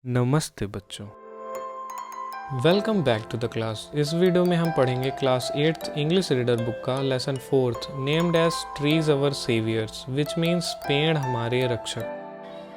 नमस्ते बच्चों, welcome back to the class. इस वीडियो में हम पढ़ेंगे class 8th English reader book का lesson 4th named as trees our saviours which means पेड़ हमारे रक्षक।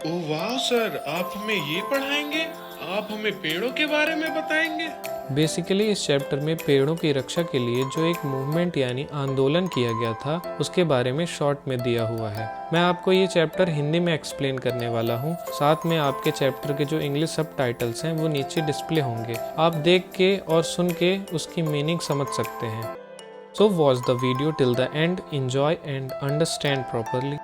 ओह वाह सर, आप हमें ये पढ़ाएंगे? आप हमें पेड़ों के बारे में बताएंगे? बेसिकली इस चैप्टर में पेड़ों की रक्षा के लिए जो एक मूवमेंट यानी आंदोलन किया गया था उसके बारे में शॉर्ट में दिया हुआ है। मैं आपको ये चैप्टर हिंदी में एक्सप्लेन करने वाला हूँ। साथ में आपके चैप्टर के जो इंग्लिश सब टाइटल्स हैं वो नीचे डिस्प्ले होंगे। आप देख के और सुन के उसकी मीनिंग समझ सकते हैं। So watch the video till the end, enjoy and understand properly.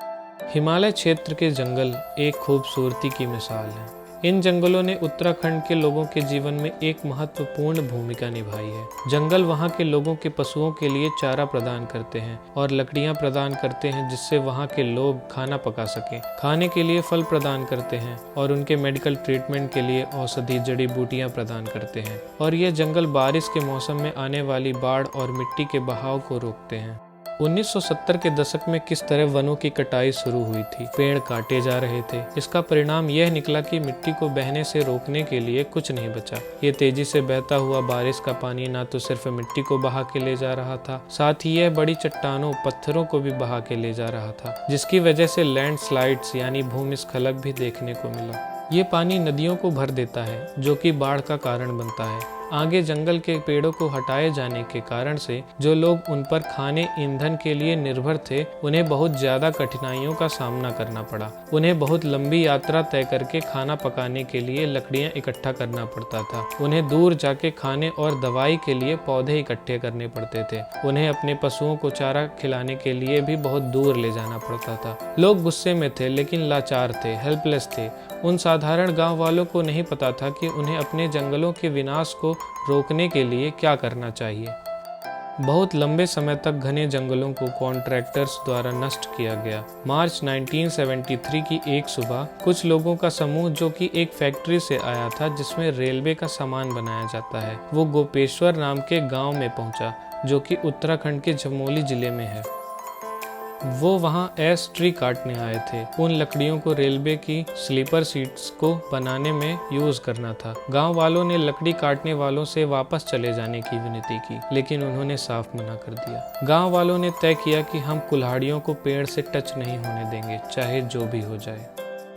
Himalaya क्षेत्र के जंगल एक खूबसूरती की मिसाल है। इन जंगलों ने उत्तराखंड के लोगों के जीवन में एक महत्वपूर्ण भूमिका निभाई है। जंगल वहाँ के लोगों के पशुओं के लिए चारा प्रदान करते हैं और लकड़ियाँ प्रदान करते हैं जिससे वहाँ के लोग खाना पका सकें। खाने के लिए फल प्रदान करते हैं और उनके मेडिकल ट्रीटमेंट के लिए औषधि जड़ी बूटियाँ प्रदान करते हैं। और ये जंगल बारिश के मौसम में आने वाली बाढ़ और मिट्टी के बहाव को रोकते हैं। 1970 के दशक में किस तरह वनों की कटाई शुरू हुई थी, पेड़ काटे जा रहे थे। इसका परिणाम यह निकला कि मिट्टी को बहने से रोकने के लिए कुछ नहीं बचा। ये तेजी से बहता हुआ बारिश का पानी न तो सिर्फ मिट्टी को बहा के ले जा रहा था, साथ ही यह बड़ी चट्टानों पत्थरों को भी बहा के ले जा रहा था, जिसकी वजह से लैंडस्लाइड्स यानी भूमिस्खलन भी देखने को मिला। ये पानी नदियों को भर देता है जो कि बाढ़ का कारण बनता है। आगे जंगल के पेड़ों को हटाए जाने के कारण से जो लोग उन पर खाने ईंधन के लिए निर्भर थे उन्हें बहुत ज्यादा कठिनाइयों का सामना करना पड़ा। उन्हें बहुत लंबी यात्रा तय करके खाना पकाने के लिए लकड़ियां इकट्ठा करना पड़ता था। उन्हें दूर जाके खाने और दवाई के लिए पौधे इकट्ठे करने पड़ते थे। उन्हें अपने पशुओं को चारा खिलाने के लिए भी बहुत दूर ले जाना पड़ता था। लोग गुस्से में थे लेकिन लाचार थे, हेल्पलेस थे। उन साधारण गांव वालों को नहीं पता था कि उन्हें अपने जंगलों के विनाश को रोकने के लिए क्या करना चाहिए। बहुत लंबे समय तक घने जंगलों को कॉन्ट्रैक्टर्स द्वारा नष्ट किया गया। मार्च 1973 की एक सुबह कुछ लोगों का समूह जो कि एक फैक्ट्री से आया था जिसमें रेलवे का सामान बनाया जाता है, वो गोपेश्वर नाम के गांव में पहुंचा जो कि उत्तराखंड के चमोली जिले में है। वो वहाँ एश ट्री काटने आए थे। उन लकड़ियों को रेलवे की स्लीपर सीट्स को बनाने में यूज करना था। गांव वालों ने लकड़ी काटने वालों से वापस चले जाने की विनती की, लेकिन उन्होंने साफ मना कर दिया। गांव वालों ने तय किया कि हम कुल्हाड़ियों को पेड़ से टच नहीं होने देंगे, चाहे जो भी हो जाए,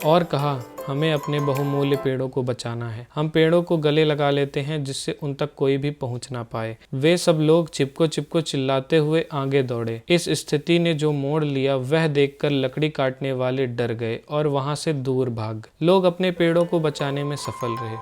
और कहा हमें अपने बहुमूल्य पेड़ों को बचाना है। हम पेड़ों को गले लगा लेते हैं जिससे उन तक कोई भी पहुंच ना पाए। वे सब लोग चिपको चिपको चिल्लाते हुए आगे दौड़े। इस स्थिति ने जो मोड़ लिया वह देखकर लकड़ी काटने वाले डर गए और वहां से दूर भाग गए। लोग अपने पेड़ों को बचाने में सफल रहे।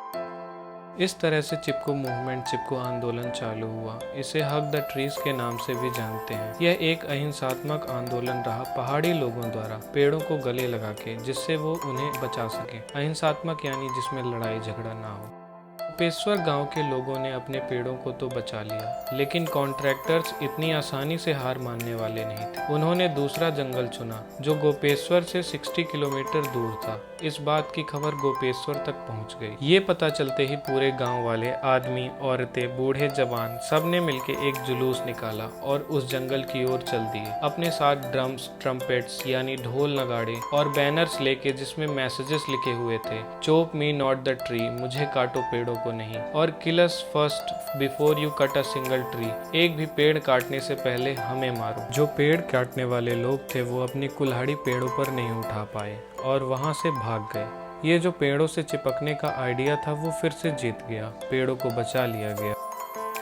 इस तरह से चिपको मूवमेंट, चिपको आंदोलन चालू हुआ। इसे हग द ट्रीज के नाम से भी जानते हैं। यह एक अहिंसात्मक आंदोलन रहा पहाड़ी लोगों द्वारा पेड़ों को गले लगा के, जिससे वो उन्हें बचा सके। अहिंसात्मक यानी जिसमें लड़ाई झगड़ा ना हो। गोपेश्वर गांव के लोगों ने अपने पेड़ों को तो बचा लिया, लेकिन कॉन्ट्रैक्टर्स इतनी आसानी से हार मानने वाले नहीं थे। उन्होंने दूसरा जंगल चुना जो गोपेश्वर से 60 किलोमीटर दूर था। इस बात की खबर गोपेश्वर तक पहुंच गई। ये पता चलते ही पूरे गांव वाले, आदमी, औरतें, बूढ़े, जवान सब ने मिलकर एक जुलूस निकाला और उस जंगल की ओर चल दिए। अपने साथ ड्रम्स, ट्रम्पेट्स यानी ढोल नगाड़े और बैनर्स लेके जिसमें मैसेजेस लिखे हुए थे, chop me not the tree, मुझे काटो पेड़ों को नहीं, और kill us first before you cut a single tree, एक भी पेड़ काटने से पहले हमें मारो। जो पेड़ काटने वाले लोग थे वो अपनी कुल्हाड़ी पेड़ों पर नहीं उठा पाए और वहां से भाग गए। ये जो पेड़ों से चिपकने का आइडिया था वो फिर से जीत गया, पेड़ों को बचा लिया गया।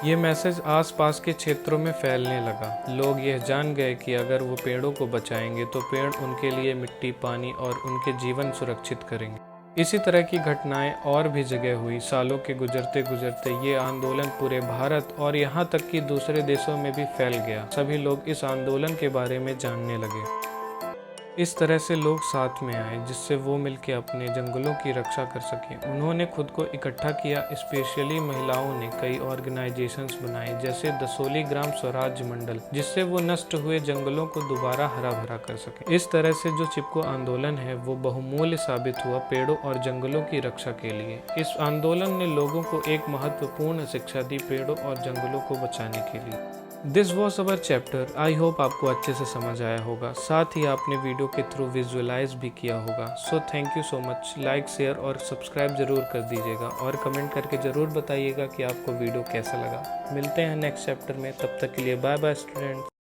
ये मैसेज आसपास के क्षेत्रों में फैलने लगा। लोग यह जान गए कि अगर वो पेड़ों को बचाएंगे तो पेड़ उनके लिए मिट्टी, पानी और उनके जीवन सुरक्षित करेंगे। इसी तरह की घटनाएं और भी जगह हुई। सालों के गुजरते गुजरते ये आंदोलन पूरे भारत और यहाँ तक कि दूसरे देशों में भी फैल गया। सभी लोग इस आंदोलन के बारे में जानने लगे। इस तरह से लोग साथ में आए जिससे वो मिलकर अपने जंगलों की रक्षा कर सकें। उन्होंने खुद को इकट्ठा किया। स्पेशली महिलाओं ने कई ऑर्गेनाइजेशंस बनाए जैसे दसोली ग्राम स्वराज्य मंडल, जिससे वो नष्ट हुए जंगलों को दोबारा हरा भरा कर सके। इस तरह से जो चिपको आंदोलन है वो बहुमूल्य साबित हुआ पेड़ों और जंगलों की रक्षा के लिए। इस आंदोलन ने लोगों को एक महत्वपूर्ण शिक्षा दी पेड़ों और जंगलों को बचाने के लिए। This was our chapter. I hope आपको अच्छे से समझ आया होगा, साथ ही आपने वीडियो के थ्रू विजुअलाइज भी किया होगा। So thank you so much. Like, share और सब्सक्राइब ज़रूर कर दीजिएगा और कमेंट करके ज़रूर बताइएगा कि आपको वीडियो कैसा लगा। मिलते हैं नेक्स्ट चैप्टर में, तब तक के लिए बाय बाय स्टूडेंट्स।